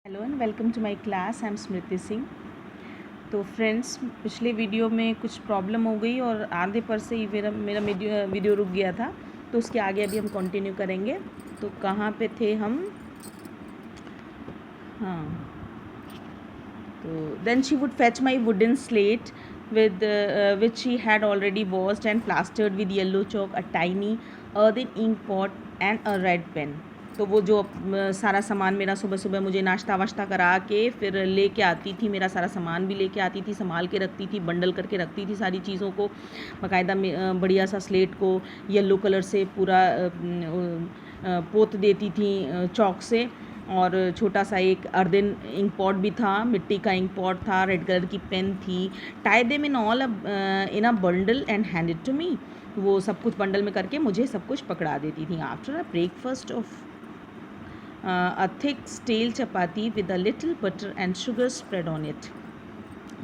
Hello and welcome to my class. I am Smriti Singh. तो friends, पिछले video में कुछ प्रॉब्लम हो गई और आधे पर से ही मेरा वीडियो रुक गया था, तो उसके आगे अभी हम कंटिन्यू करेंगे। तो कहाँ पे थे हम? हाँ, तो then she would fetch my wooden slate with which she had already washed and plastered with yellow chalk, a tiny earthen ink pot and a red pen. तो वो जो सारा सामान मेरा सुबह सुबह मुझे नाश्ता वाश्ता करा के फिर लेके आती थी, मेरा सारा सामान भी लेके आती थी, संभाल के रखती थी, बंडल करके रखती थी सारी चीज़ों को बाकायदा। बढ़िया सा स्लेट को येलो कलर से पूरा पोत देती थी चौक से। और छोटा सा एक अर्दन इंक पॉट भी था, मिट्टी का इंक पॉट था, रेड कलर की पेन थी। Tie them in all in a bundle and hand it to me. वो सब कुछ बंडल में करके मुझे सब कुछ पकड़ा देती थी। After a breakfast of a thick stale chapati with a little butter and sugar spread on it.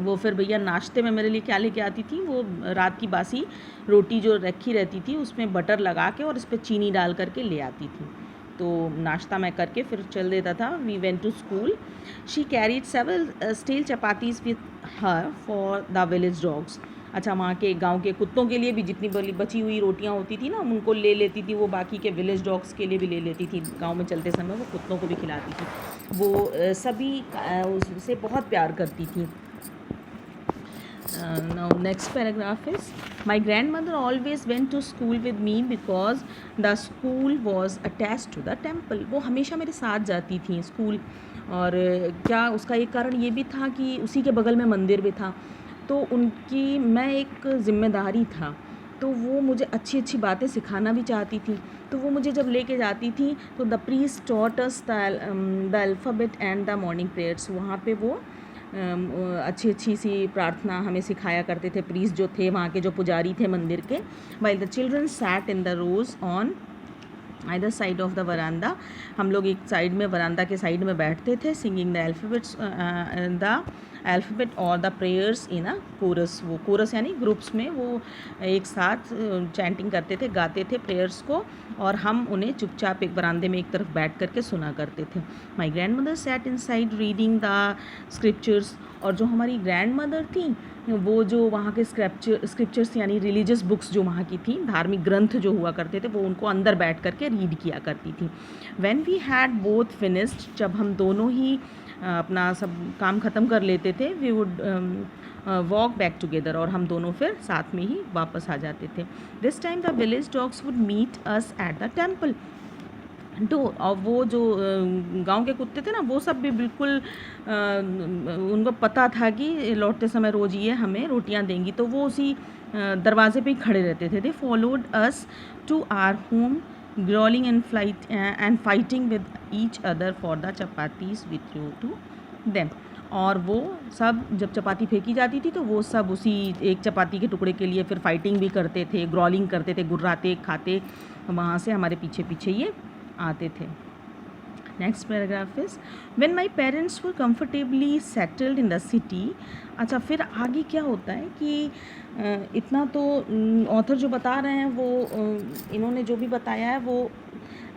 वो फिर भैया नाश्ते में मेरे लिए क्या लेके आती थी? वो रात की बासी रोटी जो रखी रहती थी उसमें बटर लगा के और इस पर चीनी डाल करके ले आती थी। तो नाश्ता मैं करके फिर चल देता था। We went to school. She carried several steel chapatis with her for the village dogs. अच्छा, वहाँ के गांव के कुत्तों के लिए भी जितनी बची हुई रोटियाँ होती थी ना, उनको ले लेती थी। वो बाकी के विलेज डॉग्स के लिए भी ले लेती थी। गांव में चलते समय वो कुत्तों को भी खिलाती थी। वो सभी उससे बहुत प्यार करती थी। Now next paragraph is, my grandmother always went to school with me because the school was attached to the temple. वो हमेशा मेरे साथ जाती थी स्कूल। और क्या उसका एक कारण ये भी था कि उसी के बगल में मंदिर भी था, तो उनकी मैं एक जिम्मेदारी था। तो वो मुझे अच्छी अच्छी बातें सिखाना भी चाहती थी। तो वो मुझे जब लेके जाती थी तो the priest taught us the alphabet and the morning prayers. वहाँ पे वो अच्छी अच्छी सी प्रार्थना हमें सिखाया करते थे प्रीस्ट जो थे, वहाँ के जो पुजारी थे मंदिर के। While the children sat in the rows on either side of the veranda. हम लोग एक साइड में, वरांदा के साइड में बैठते थे, सिंगिंग द अल्फ़ाबेट और the prayers in a chorus. वो कोरस यानी ग्रुप्स में वो एक साथ चैंटिंग करते थे, गाते थे प्रेयर्स को, और हम उन्हें चुपचाप एक बरामदे में एक तरफ बैठ करके सुना करते थे। My grand mother sat in side reading the scriptures. और जो हमारी ग्रैंड मदर थी वो जो वहाँ के स्क्रिप्चर्स यानी रिलीजियस बुक्स जो वहाँ की थी, धार्मिक ग्रंथ जो हुआ करते थे, वो उनको अंदर बैठ करके रीड किया करती थी। When we had both finished, जब हम दोनों ही अपना सब काम ख़त्म कर लेते थे, we would walk back together, और हम दोनों फिर साथ में ही वापस आ जाते थे। This time the village dogs would meet us at the temple. तो और वो जो गांव के कुत्ते थे ना, वो सब भी बिल्कुल उनको पता था कि लौटते समय रोज़ ये हमें रोटियां देंगी, तो वो उसी दरवाजे पे ही खड़े रहते थे। They followed us to our home growling and fighting with each other for the chapatis we threw to them. और वो सब जब चपाती फेंकी जाती थी तो वो सब उसी एक चपाती के टुकड़े के लिए फिर फाइटिंग भी करते थे, ग्रॉलिंग करते थे, गुर्राते खाते वहाँ से हमारे पीछे पीछे ये आते थे। Next paragraph is, when my parents were comfortably settled in the city. अच्छा, फिर आगे क्या होता है कि इतना तो ऑथर जो बता रहे हैं वो इन्होंने जो भी बताया है वो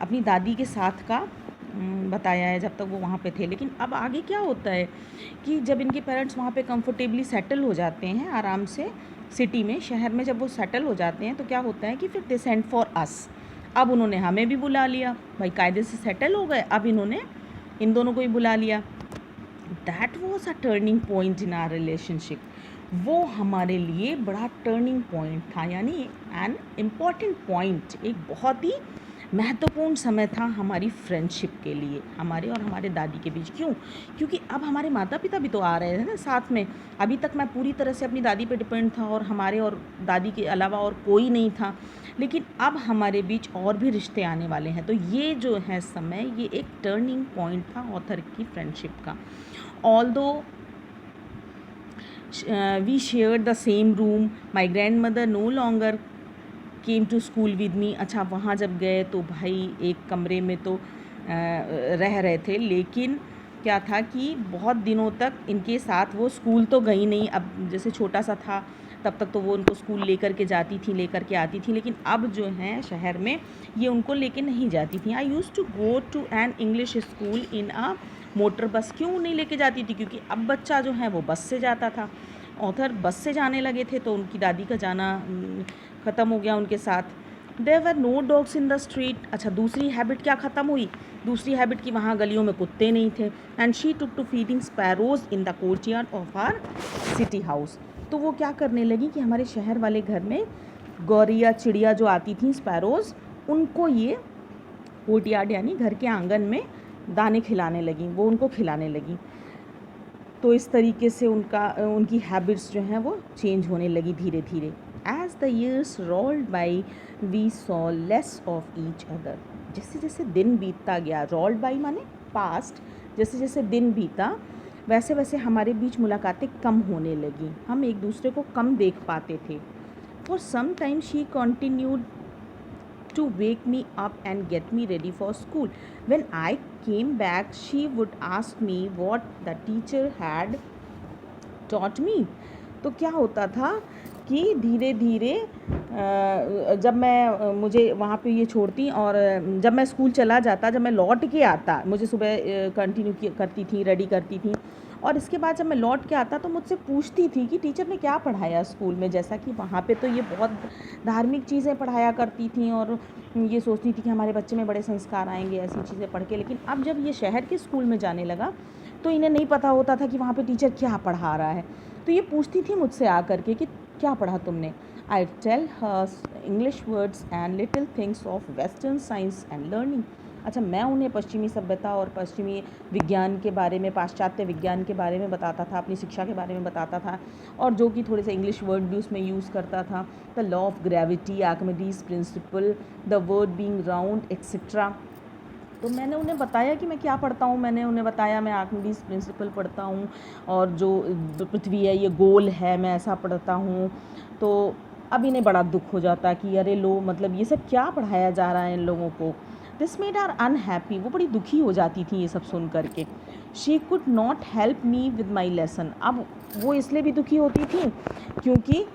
अपनी दादी के साथ का बताया है जब तक वो वहाँ पे थे। लेकिन अब आगे क्या होता है कि जब इनके पेरेंट्स वहाँ पे कंफर्टेबली सेटल हो जाते हैं, आराम से सिटी में, शहर में जब वो सेटल हो जाते हैं, तो क्या होता है कि फिर दे सेंड फॉर अस। अब उन्होंने हमें भी बुला लिया, भाई कायदे से सेटल हो गए, अब इन्होंने इन दोनों को ही बुला लिया। That was a turning point in our relationship. वो हमारे लिए बड़ा टर्निंग पॉइंट था, यानी एन इम्पॉर्टेंट पॉइंट, एक बहुत ही महत्वपूर्ण समय था हमारी फ्रेंडशिप के लिए, हमारे और हमारे दादी के बीच। क्यों? क्योंकि अब हमारे माता पिता भी तो आ रहे हैं ना साथ में। अभी तक मैं पूरी तरह से अपनी दादी पे डिपेंड था और हमारे और दादी के अलावा और कोई नहीं था, लेकिन अब हमारे बीच और भी रिश्ते आने वाले हैं। तो ये जो है समय, ये एक टर्निंग पॉइंट था ऑथर की फ्रेंडशिप का। Although we shared the same room, my grandmother no longer came to school with me. अच्छा, वहाँ जब गए तो भाई एक कमरे में तो रह रहे थे, लेकिन क्या था कि बहुत दिनों तक इनके साथ वो स्कूल तो गई नहीं। अब जैसे छोटा सा था तब तक तो वो उनको स्कूल लेकर के जाती थी, लेकर के आती थी, लेकिन अब जो है शहर में ये उनको लेके नहीं जाती थी। I used to go to an English school in a motor bus क्यों नहीं लेके जाती थी, क्योंकि अब बच्चा जो है वो बस से जाता था। ऑथर बस से जाने लगे थे तो उनकी दादी का जाना ख़त्म हो गया उनके साथ। There were no dogs in the street. अच्छा, दूसरी हैबिट क्या ख़त्म हुई? दूसरी हैबिट कि वहाँ गलियों में कुत्ते नहीं थे। And she took to feeding sparrows in the courtyard of our city house. तो वो क्या करने लगी कि हमारे शहर वाले घर में गौरिया चिड़िया जो आती थी, स्पैरोज़, उनको ये कोर्टयार्ड यानी घर के आंगन में दाने खिलाने लगी, वो उनको खिलाने लगी। तो इस तरीके से उनकी हैबिट्स जो हैं वो चेंज होने लगी धीरे धीरे। As the years rolled by we saw less of each other. जैसे जैसे दिन बीतता गया, रोल्ड बाई माने पास्ट, जैसे जैसे दिन बीता वैसे वैसे हमारे बीच मुलाकातें कम होने लगी, हम एक दूसरे को कम देख पाते थे। For some time she continued to wake me up and get me ready for school. When I came back, she would ask me what the teacher had taught me. तो क्या होता था कि धीरे धीरे जब मैं मुझे वहाँ पे ये छोड़ती और जब मैं स्कूल चला जाता, जब मैं लौट के आता, मुझे सुबह कंटिन्यू करती थी, रेडी करती थी, और इसके बाद जब मैं लौट के आता तो मुझसे पूछती थी कि टीचर ने क्या पढ़ाया स्कूल में। जैसा कि वहाँ पे तो ये बहुत धार्मिक चीज़ें पढ़ाया करती थी और ये सोचती थी कि हमारे बच्चे में बड़े संस्कार आएंगे ऐसी चीज़ें पढ़ के। लेकिन अब जब ये शहर के स्कूल में जाने लगा तो इन्हें नहीं पता होता था कि वहाँ पे टीचर क्या पढ़ा रहा है। तो ये पूछती थी मुझसे आकर के कि क्या पढ़ा तुमने। I tell her English words and little things of western science and learning. अच्छा, मैं उन्हें पश्चिमी सभ्यता और पश्चिमी विज्ञान के बारे में, पाश्चात्य विज्ञान के बारे में बताता था, अपनी शिक्षा के बारे में बताता था, और जो कि थोड़े से इंग्लिश वर्ड भी उसमें यूज़ करता था। The law of gravity, Archimedes principal, the word being round etcetera. तो मैंने उन्हें बताया कि मैं क्या पढ़ता हूँ। मैंने उन्हें बताया मैं आर्किमिडीज प्रिंसिपल पढ़ता हूँ और जो पृथ्वी है ये गोल है, मैं ऐसा पढ़ता हूँ। तो अब इन्हें बड़ा दुख हो जाता कि अरे लो, मतलब ये सब क्या पढ़ाया जा रहा है इन लोगों को। This made her unhappy. वो बड़ी दुखी हो जाती थी ये सब सुन करके। She could not help me with my lesson. अब वो इसलिए भी दुखी होती थी क्योंकि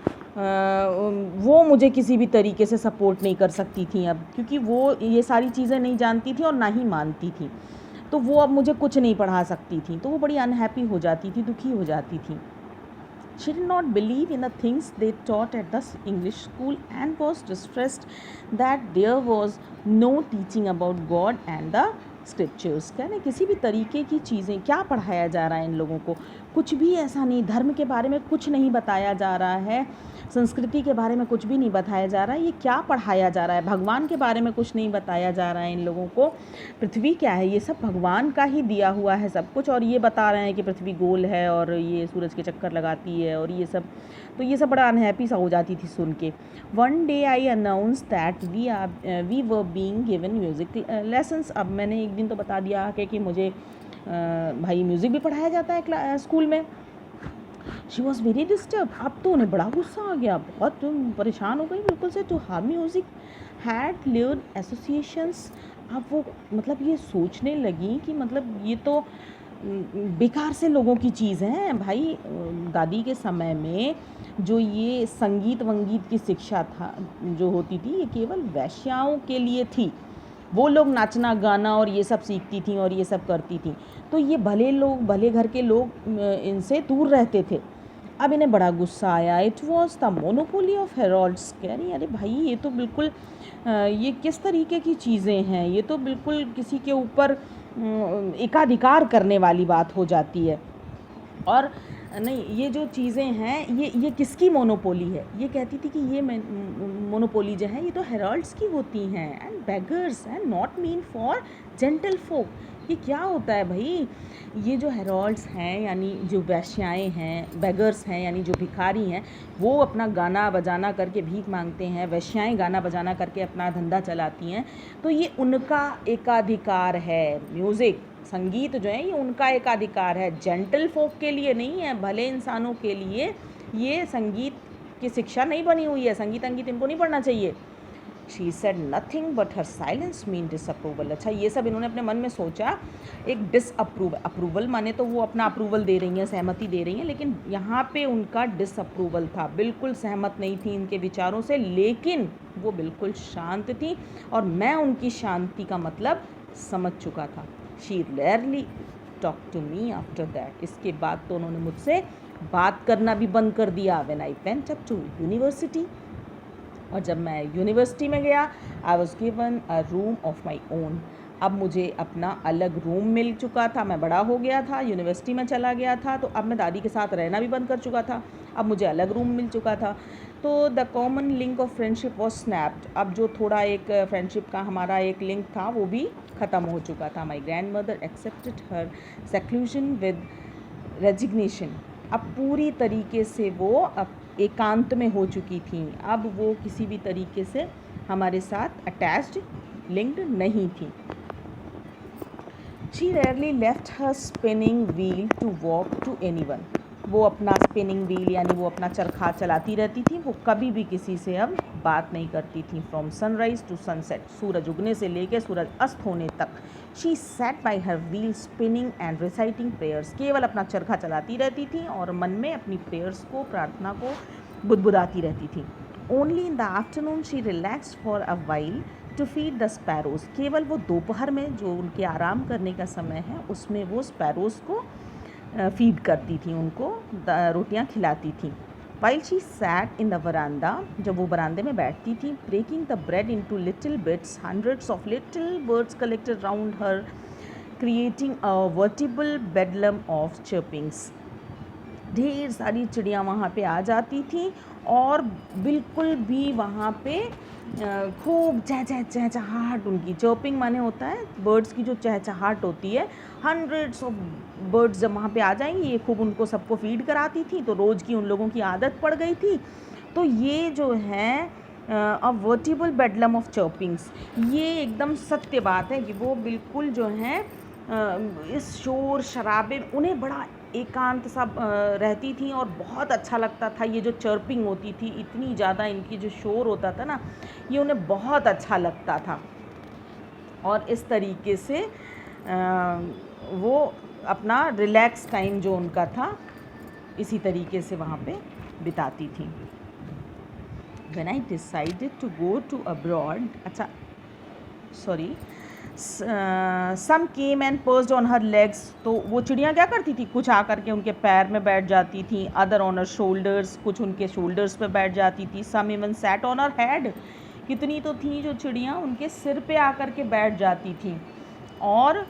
वो मुझे किसी भी तरीके से सपोर्ट नहीं कर सकती थी अब, क्योंकि वो ये सारी चीज़ें नहीं जानती थी और ना ही मानती थी। तो वो अब मुझे कुछ नहीं पढ़ा सकती थी, तो वो बड़ी अनहैप्पी हो जाती थी, दुखी हो जाती थी। She did not believe in the things they taught at the English school and was distressed that there was no teaching about God and the scriptures। कहने किसी भी तरीके की चीज़ें, क्या पढ़ाया जा रहा है इन लोगों को, कुछ भी ऐसा नहीं, धर्म के बारे में कुछ नहीं बताया जा रहा है, संस्कृति के बारे में कुछ भी नहीं बताया जा रहा है, ये क्या पढ़ाया जा रहा है, भगवान के बारे में कुछ नहीं बताया जा रहा है इन लोगों को। पृथ्वी क्या है, ये सब भगवान का ही दिया हुआ है सब कुछ, और ये बता रहे हैं कि पृथ्वी गोल है और ये सूरज के चक्कर लगाती है और ये सब। तो ये सब बड़ा अनहैप्पी सा हो जाती थी सुन के। One day I announced that we were being given music lessons. अब मैंने एक दिन तो बता दिया कि मुझे भाई म्यूज़िक भी पढ़ाया जाता है स्कूल में। She was very disturb. अब तो उन्हें बड़ा गुस्सा आ गया, बहुत परेशान हो गई बिल्कुल से। To her music had lived associations. अब वो मतलब ये सोचने लगी कि मतलब ये तो बेकार से लोगों की चीज़ है भाई। दादी के समय में जो ये संगीत वंगीत की शिक्षा था जो होती थी, ये केवल वैश्याओं के लिए थी। वो लोग नाचना गाना और ये सब सीखती थी और ये सब करती थी, तो ये भले लोग, भले घर के लोग इनसे दूर रहते थे। अब इन्हें बड़ा गुस्सा आया। It was the monopoly of Harold's. कह रही अरे भाई ये तो बिल्कुल ये किस तरीके की चीज़ें हैं, ये तो बिल्कुल किसी के ऊपर एकाधिकार करने वाली बात हो जाती है। और नहीं, ये जो चीज़ें हैं ये किसकी मोनोपोली है। ये कहती थी कि ये मोनोपोली जो है ये तो हेरोल्ड्स की होती हैं, and beggars and not meant for gentlefolk. ये क्या होता है भाई, ये जो हेरोल्ड्स हैं यानी जो वैश्याएँ हैं, बेगर्स हैं यानी जो भिखारी हैं, वो अपना गाना बजाना करके भीख मांगते हैं, वैश्याएँ गाना बजाना करके अपना धंधा चलाती हैं, तो ये उनका एकाधिकार है। म्यूज़िक, संगीत जो है ये उनका एकाधिकार है, जेंटल फोक के लिए नहीं है, भले इंसानों के लिए ये संगीत की शिक्षा नहीं बनी हुई है। संगीत अंगीत इनको नहीं पढ़ना चाहिए। She said nothing but her silence mean disapproval। अच्छा, ये सब इन्होंने अपने मन में सोचा। एक अप्रूवल माने तो वो अपना अप्रूवल दे रही हैं, सहमति दे रही हैं, लेकिन यहाँ पे उनका डिसअप्रूवल था, बिल्कुल सहमत नहीं थी इनके विचारों से, लेकिन वो बिल्कुल शांत थी और मैं उनकी शांति का मतलब समझ चुका था। She rarely talk to me after that. इसके बाद तो उन्होंने मुझसे बात करना भी बंद कर दिया। When I went up to university, और जब मैं यूनिवर्सिटी में गया, I was given a room of my own. अब मुझे अपना अलग रूम मिल चुका था, मैं बड़ा हो गया था, यूनिवर्सिटी में चला गया था, तो अब मैं दादी के साथ रहना भी बंद कर चुका था, अब मुझे अलग रूम मिल चुका था। तो the common link of friendship was snapped. अब जो थोड़ा एक फ्रेंडशिप का हमारा एक लिंक था वो भी ख़त्म हो चुका था। My grandmother accepted her seclusion with resignation. अब पूरी तरीके से वो अब एकांत में हो चुकी थी, अब वो किसी भी तरीके से हमारे साथ अटैच्ड लिंक्ड नहीं थी। She rarely left her spinning wheel to walk to anyone. वो अपना स्पिनिंग व्हील यानी वो अपना चरखा चलाती रहती थी, वो कभी भी किसी से अब बात नहीं करती थी। फ्रॉम सनराइज टू सनसेट, सूरज उगने से लेकर सूरज अस्त होने तक, she set by her wheel spinning and reciting prayers. केवल अपना चरखा चलाती रहती थी और मन में अपनी प्रेयर्स को, प्रार्थना को बुदबुदाती रहती थी। Only in the afternoon she relaxed for a while to feed the sparrows. केवल वो दोपहर में जो उनके आराम करने का समय है उसमें वो स्पैरोज को फीड करती थी, उनको रोटियां खिलाती थी। While she sat in the veranda, जब वो बरामदे में बैठती थी, breaking the bread into little bits, hundreds of little birds collected round her, creating a veritable bedlam of chirpings. ढेर सारी चिड़ियाँ वहाँ पे आ जाती थी और बिल्कुल भी वहाँ पे खूब चहचहाहट, उनकी चर्पिंग माने होता है बर्ड्स की जो चहचहाहट होती है। हंड्रेड्स ऑफ बर्ड्स जब वहाँ पे आ जाएंगी, ये खूब उनको सबको फीड कराती थी, तो रोज़ की उन लोगों की आदत पड़ गई थी। तो ये जो है अ वर्टिबल बेडलम ऑफ चर्पिंग्स, ये एकदम सत्य बात है कि वो बिल्कुल जो है इस शोर शराबे, उन्हें बड़ा एकांत सा रहती थी और बहुत अच्छा लगता था। ये जो चर्पिंग होती थी, इतनी ज़्यादा इनकी जो शोर होता था ना, ये उन्हें बहुत अच्छा लगता था। और इस तरीके से वो अपना रिलैक्स टाइम जो उनका था इसी तरीके से वहाँ पे बिताती थी। When I decided to go to abroad, अच्छा sorry, some came and perched on her legs. तो वो चिड़ियाँ क्या करती थी, कुछ आकर के उनके पैर में बैठ जाती थी। अदर ऑन हर शोल्डर्स, कुछ उनके शोल्डर्स पे बैठ जाती थी। Some even sat on her head, कितनी तो थी जो चिड़ियाँ उनके सिर पे आकर के बैठ जाती थी। और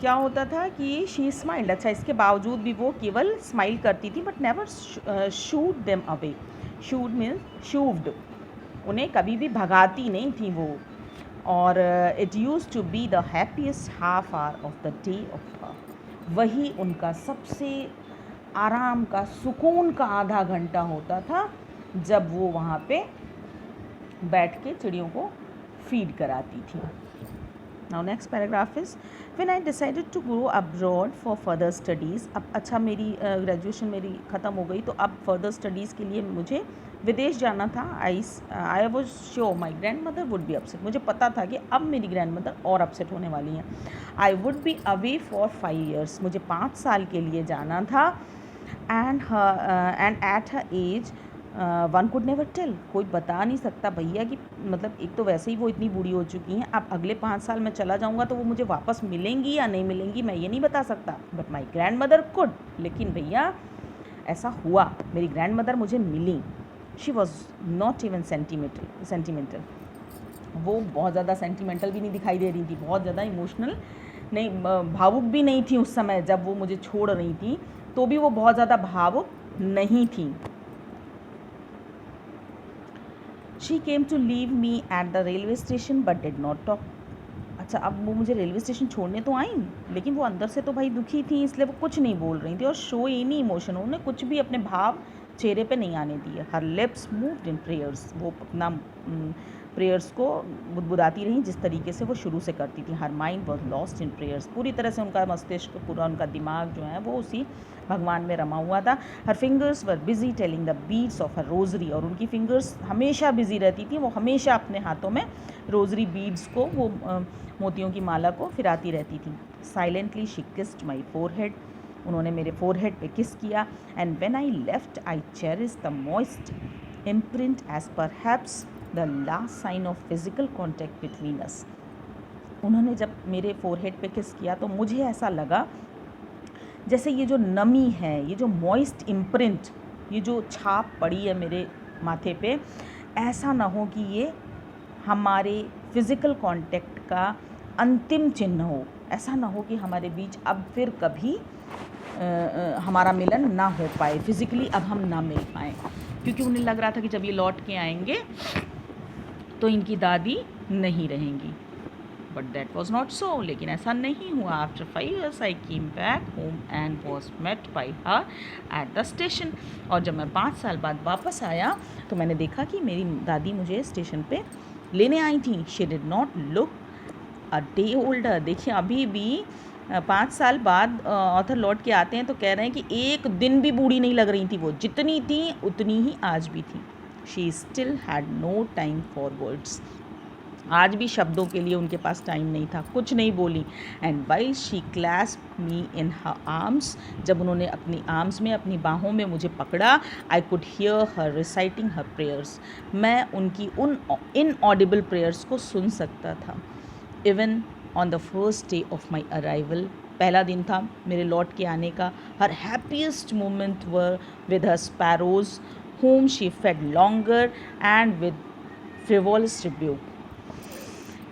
क्या होता था कि शी स्माइल्ड, अच्छा इसके बावजूद भी वो केवल स्माइल करती थी, but never shooed them away. Shooed means shoved, उन्हें कभी भी भगाती नहीं थी वो। और it used to be the happiest half hour of the day of her, वही उनका सबसे आराम का, सुकून का आधा घंटा होता था जब वो वहाँ पे बैठ के चिड़ियों को फीड कराती थी। Now next paragraph is when I decided to go abroad for further studies. अब अच्छा मेरी ग्रेजुएशन मेरी ख़त्म हो गई, तो अब फर्दर स्टडीज़ के लिए मुझे विदेश जाना था। I was sure my grand mother would be upset. मुझे पता था कि अब मेरी ग्रैंड मदर और अपसेट होने वाली हैं। I would be away for 5 years, मुझे 5 साल के लिए जाना था। And at her age one could never tell, कोई बता नहीं सकता भैया कि मतलब एक तो वैसे ही वो इतनी बूढ़ी हो चुकी हैं, अब अगले 5 साल में चला जाऊंगा तो वो मुझे वापस मिलेंगी या नहीं मिलेंगी मैं ये नहीं बता सकता। But my grandmother could, लेकिन भैया ऐसा हुआ, मेरी ग्रैंड मदर मुझे मिली। She was not even sentimental, वो बहुत ज़्यादा सेंटिमेंटल भी नहीं दिखाई दे रही थी, बहुत ज़्यादा इमोशनल नहीं, भावुक भी नहीं थी उस समय जब वो मुझे छोड़ रही थी, तो भी वो बहुत ज़्यादा भावुक नहीं थी। She came to leave me at the railway station but did not talk. अच्छा अब वो मुझे रेलवे स्टेशन छोड़ने तो आई, लेकिन वो अंदर से तो भाई दुखी थी, इसलिए वो कुछ नहीं बोल रही थी और शो एनी इमोशन, उन्होंने कुछ भी अपने भाव चेहरे पे नहीं आने दिए। हर लिप्स मूव्ड इन प्रेयर्स, वो अपना प्रेयर्स को बुदबुदाती रहीं जिस तरीके से वो शुरू से करती थी। Her mind was lost in prayers, पूरी तरह से उनका मस्तिष्क, पूरा उनका दिमाग जो है वो उसी भगवान में रमा हुआ था। हर fingers were busy telling the beads of her rosary, और उनकी फिंगर्स हमेशा बिजी रहती थी, वो हमेशा अपने हाथों में रोजरी बीड्स को, वो मोतियों की माला को फिराती रहती थी। Silently she kissed my forehead, उन्होंने मेरे फोरहेड पे किस किया। And when I left I cherish the moist imprint as perhaps the last sign of physical contact between us. उन्होंने जब मेरे फोरहेड पे किस किया तो मुझे ऐसा लगा जैसे ये जो नमी है, ये जो मॉइस्ट इम्प्रिंट, ये जो छाप पड़ी है मेरे माथे पे, ऐसा ना हो कि ये हमारे फिज़िकल कांटेक्ट का अंतिम चिन्ह हो। ऐसा ना हो कि हमारे बीच अब फिर कभी हमारा मिलन ना हो पाए, फिज़िकली अब हम ना मिल पाएँ, क्योंकि उन्हें लग रहा था कि जब ये लौट के आएंगे तो इनकी दादी नहीं रहेंगी। But that was not so, लेकिन ऐसा नहीं हुआ। After 5 years I came back home and was met by her at the station. और जब मैं 5 साल बाद वापस आया तो मैंने देखा कि मेरी दादी मुझे स्टेशन पे लेने आई थी। She did not look a day older. देखिए अभी भी 5 साल बाद ऑथर लौट के आते हैं तो कह रहे हैं कि एक दिन भी बूढ़ी नहीं लग रही थी, वो जितनी थी उतनी ही आज भी थी। She still had no time for words. आज भी शब्दों के लिए उनके पास टाइम नहीं था, कुछ नहीं बोली। And while she clasped me in her arms, जब उन्होंने अपनी आर्म्स में, अपनी बाहों में मुझे पकड़ा, I could hear her reciting her prayers. मैं उनकी उन इनऑडिबल प्रेयर्स को सुन सकता था। Even on the first day of my arrival, पहला दिन था मेरे लौट के आने का, her happiest moment was with her sparrows whom she fed longer and with frivolous rebuke।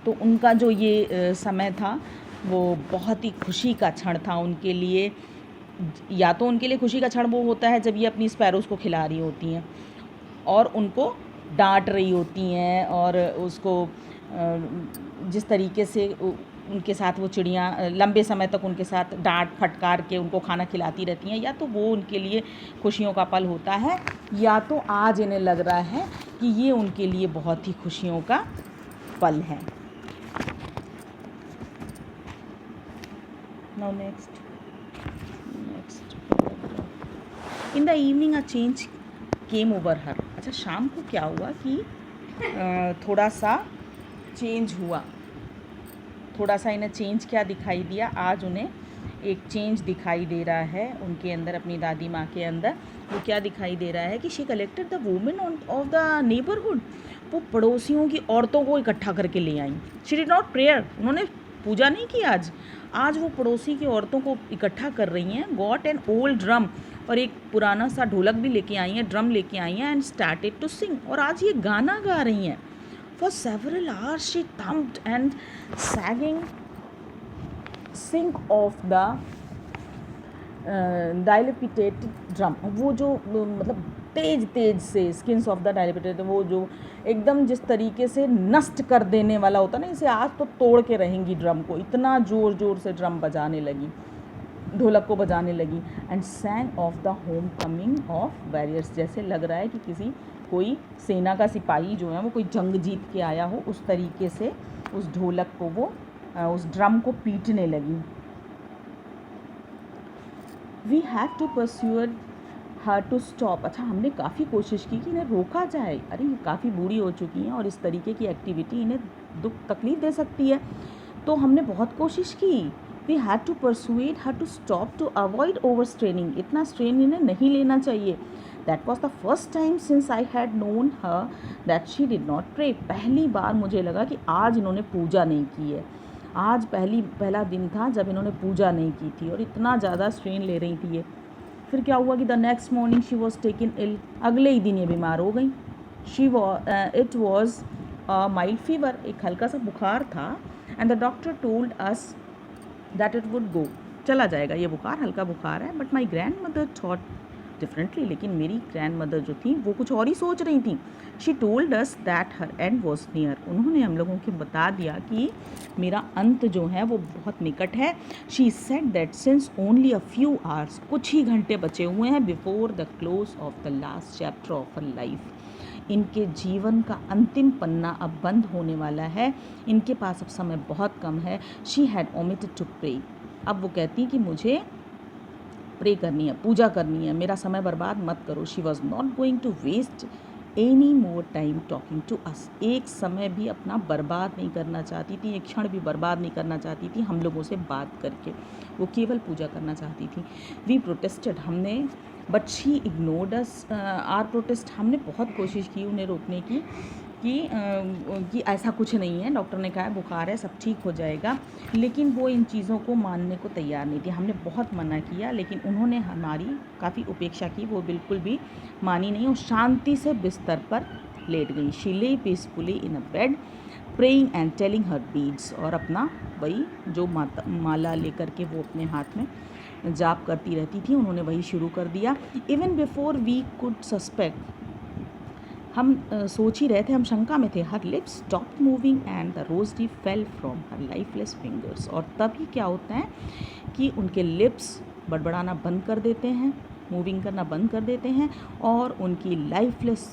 तो उनका जो ये समय था वो बहुत ही खुशी का क्षण था उनके लिए। या तो उनके लिए खुशी का क्षण वो होता है जब ये अपनी स्पैरोज़ को खिला रही होती हैं और उनको डांट रही होती हैं, और उसको जिस तरीके से उनके साथ वो चिड़ियाँ लंबे समय तक उनके साथ डांट फटकार के उनको खाना खिलाती रहती हैं, या तो वो उनके लिए खुशियों का पल होता है, या तो आज इन्हें लग रहा है कि ये उनके लिए बहुत ही खुशियों का पल है। Now next. In the evening a change came over her। अच्छा, शाम को क्या हुआ कि थोड़ा सा चेंज हुआ, थोड़ा सा इन्हें चेंज क्या दिखाई दिया। आज उन्हें एक चेंज दिखाई दे रहा है उनके अंदर, अपनी दादी माँ के अंदर। वो क्या दिखाई दे रहा है कि she collected the women of the neighbourhood. वो पड़ोसियों की औरतों को इकट्ठा करके ले आई। शी डिड नॉट प्रेयर, उन्होंने पूजा नहीं की आज वो पड़ोसी की औरतों को इकट्ठा कर रही हैं। गॉट एन ओल्ड ड्रम, और एक पुराना सा ढोलक भी लेके आई हैं, ड्रम लेके आई हैं, एंड स्टार्टेड टू सिंग, और आज ये गाना गा रही हैं। For several hours she thumped and sang of the dilapidated drum। वो जो मतलब तेज से स्किन्स ऑफ द डायलिपिटेटेड, वो जो एकदम जिस तरीके से नष्ट कर देने वाला होता ना, इसे आज तो तोड़ के रहेंगी ड्रम को, इतना ज़ोर से ड्रम बजाने लगी, ढोलक को बजाने लगी। And सैंग of the home coming of warriors, जैसे लग रहा है कि कोई सेना का सिपाही जो है वो कोई जंग जीत के आया हो, उस तरीके से उस ढोलक को वो उस ड्रम को पीटने लगी। We have to persuade her to stop. अच्छा, हमने काफ़ी कोशिश की कि इन्हें रोका जाए। अरे ये काफ़ी बूढ़ी हो चुकी हैं और इस तरीके की एक्टिविटी इन्हें दुख तकलीफ दे सकती है, तो हमने बहुत कोशिश की। We had to persuade her to stop to avoid overstraining. इतना स्ट्रेन इन्हें नहीं लेना चाहिए। That was the first time since I had known her that she did not pray. पहली बार मुझे लगा कि आज इन्होंने पूजा नहीं की है। आज पहला दिन था जब इन्होंने पूजा नहीं की थी, और इतना ज़्यादा स्ट्रेन ले रही थी ये। फिर क्या हुआ कि the next morning she was taken ill. अगले ही दिन ये बीमार हो गई। इट वॉज माइल्ड फीवर, एक हल्का सा बुखार था। And the doctor told us that it would go, चला जाएगा ये बुखार, हल्का बुखार है। But my grand mother thought differently, लेकिन मेरी ग्रैंड मदर जो थी वो कुछ और ही सोच रही थी। She told us that her and was near. उन्होंने हम लोगों को बता दिया कि मेरा अंत जो है वो बहुत निकट है। She said that since only a few hours, कुछ ही घंटे बचे हुए हैं, before the close of the last chapter of her life. इनके जीवन का अंतिम पन्ना अब बंद होने वाला है, इनके पास अब समय बहुत कम है। She had omitted to pray. अब वो कहती कि मुझे प्रे करनी है, पूजा करनी है, मेरा समय बर्बाद मत करो। She was not going to waste any more time talking to us. एक समय भी अपना बर्बाद नहीं करना चाहती थी, एक क्षण भी बर्बाद नहीं करना चाहती थी हम लोगों से बात करके, वो केवल पूजा करना चाहती थी। वी प्रोटेस्टेड, हमने, बट शी इग्नोर्ड अस आर प्रोटेस्ट। हमने बहुत कोशिश की उन्हें रोकने की, कि ऐसा कुछ नहीं है, डॉक्टर ने कहा है बुखार है, सब ठीक हो जाएगा। लेकिन वो इन चीज़ों को मानने को तैयार नहीं थी। हमने बहुत मना किया लेकिन उन्होंने हमारी काफ़ी उपेक्षा की, वो बिल्कुल भी मानी नहीं और शांति से बिस्तर पर लेट गई। शी ले peacefully in a bed praying and telling her beads, और अपना वही जो माला लेकर के वो अपने हाथ में जाप करती रहती थी, उन्होंने वही शुरू कर दिया। Even before we could suspect, हम सोच ही रहे थे, हम शंका में थे। Her lips stop moving and the rose leaf fell from her lifeless fingers, और तभी क्या होता है कि उनके लिप्स बड़बड़ाना बंद कर देते हैं, मूविंग करना बंद कर देते हैं, और उनकी लाइफलेस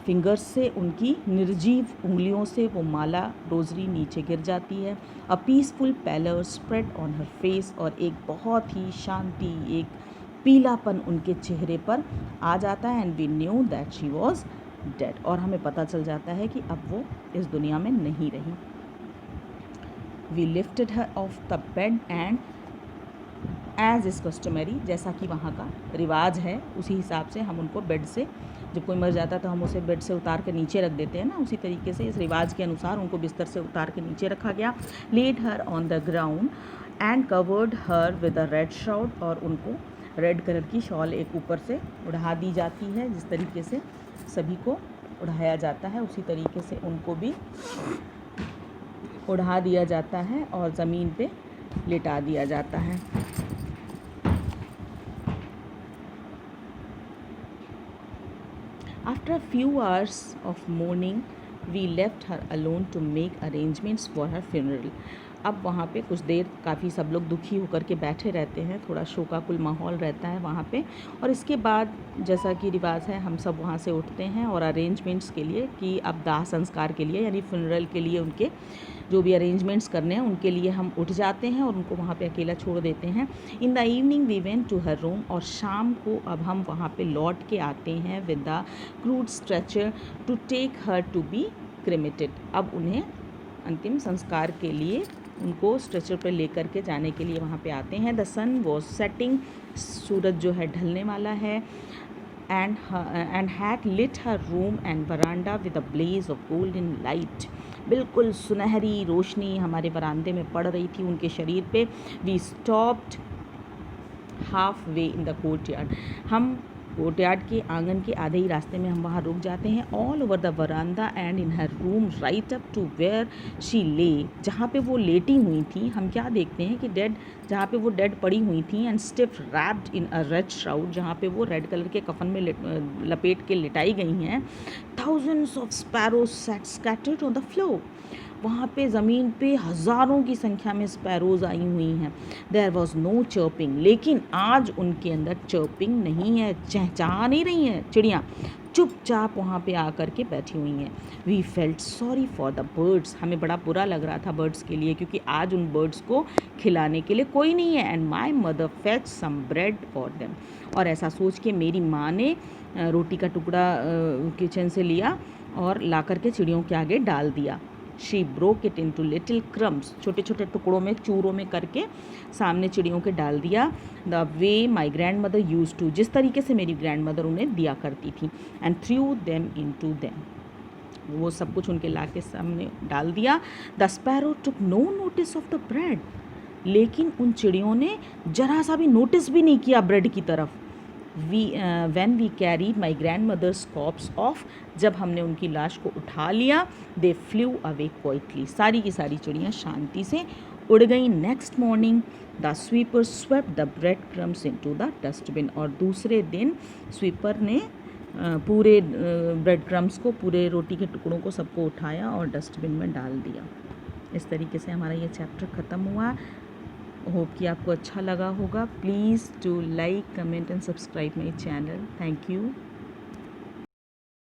फिंगर्स से, उनकी निर्जीव उंगलियों से वो माला रोजरी नीचे गिर जाती है। A peaceful pallor spread on her face, और एक बहुत ही शांति, एक पीलापन उनके चेहरे पर आ जाता है। And we knew that she was dead, और हमें पता चल जाता है कि अब वो इस दुनिया में नहीं रही। We lifted her off the bed and as is customary, जैसा कि वहाँ का रिवाज है उसी हिसाब से हम उनको बेड से, जब कोई मर जाता है तो हम उसे बेड से उतार के नीचे रख देते हैं ना, उसी तरीके से इस रिवाज के अनुसार उनको बिस्तर से उतार के नीचे रखा गया। Laid her on the ground and covered her with a red shawl, और उनको रेड कलर की शॉल एक ऊपर से उड़ा दी जाती है। जिस तरीके से सभी को उड़ाया जाता है उसी तरीके से उनको भी उड़ा दिया जाता है और ज़मीन पे लेटा दिया जाता है। After a few hours of mourning, we left her alone to make arrangements for her funeral. अब वहाँ पे कुछ देर काफ़ी सब लोग दुखी होकर के बैठे रहते हैं, थोड़ा शोकाकुल माहौल रहता है वहाँ पे, और इसके बाद जैसा कि रिवाज है हम सब वहाँ से उठते हैं और अरेंजमेंट्स के लिए, कि अब दाह संस्कार के लिए यानी फ्यूनरल के लिए उनके जो भी अरेंजमेंट्स करने हैं उनके लिए हम उठ जाते हैं और उनको वहाँ पे अकेला छोड़ देते हैं। In the evening we went to her room, और शाम को अब हम वहाँ पे लौट के आते हैं with the crude stretcher to take her to be cremated. अब उन्हें अंतिम संस्कार के लिए उनको स्ट्रेचर पर लेकर के जाने के लिए वहाँ पे आते हैं। द सन वॉज सेटिंग, सूरज जो है ढलने वाला है, and had lit her room and veranda with a blaze of golden light. बिल्कुल सुनहरी रोशनी हमारे वरांदे में पड़ रही थी उनके शरीर पे। We stopped halfway in the courtyard, हम कोर्टयार्ड के आंगन के आधे ही रास्ते में हम वहाँ रुक जाते हैं। All over the veranda and in her room right up to where she lay, जहाँ पे वो लेटी हुई थी हम क्या देखते हैं कि डेड, जहाँ पे वो डेड पड़ी हुई थी, and stiff wrapped in a red shroud, जहाँ पे वो रेड कलर के कफन में लपेट के लिटाई गई हैं। Thousands of sparrows sat scattered on the floor, वहाँ पे ज़मीन पे हज़ारों की संख्या में स्पैरोज़ आई हुई हैं। देयर वॉज नो चर्पिंग, लेकिन आज उनके अंदर चर्पिंग नहीं है, चहचहा नहीं रही हैं चिड़ियाँ, चुपचाप वहाँ पे आकर के बैठी हुई हैं। We felt sorry for the birds, हमें बड़ा बुरा लग रहा था बर्ड्स के लिए, क्योंकि आज उन बर्ड्स को खिलाने के लिए कोई नहीं है। And my mother fetch some bread for them, और ऐसा सोच के मेरी माँ ने रोटी का टुकड़ा किचन से लिया और ला करके चिड़ियों के आगे डाल दिया। She broke it into little crumbs, छोटे छोटे टुकड़ों में, चूरों में करके सामने चिड़ियों के डाल दिया। The way my grandmother use to, जिस तरीके से मेरी ग्रैंड मदर उन्हें दिया करती थी। And threw them into them, वो सब कुछ उनके ला के सामने डाल दिया। The sparrow took no notice of the bread, लेकिन उन चिड़ियों ने जरा सा भी नोटिस भी नहीं किया ब्रेड की तरफ। when we carried my grandmother's corpse off, जब हमने उनकी लाश को उठा लिया, they flew away quietly, सारी की सारी चिड़ियाँ शांति से उड़ गई। Next morning the sweeper swept the bread crumbs into the dustbin, और दूसरे दिन स्वीपर ने पूरे ब्रेड क्रम्स को, पूरे रोटी के टुकड़ों को सबको उठाया और डस्टबिन में डाल दिया। इस तरीके से हमारा ये चैप्टर ख़त्म हुआ। होप कि आपको अच्छा लगा होगा। Please do like, comment and subscribe my channel. Thank you.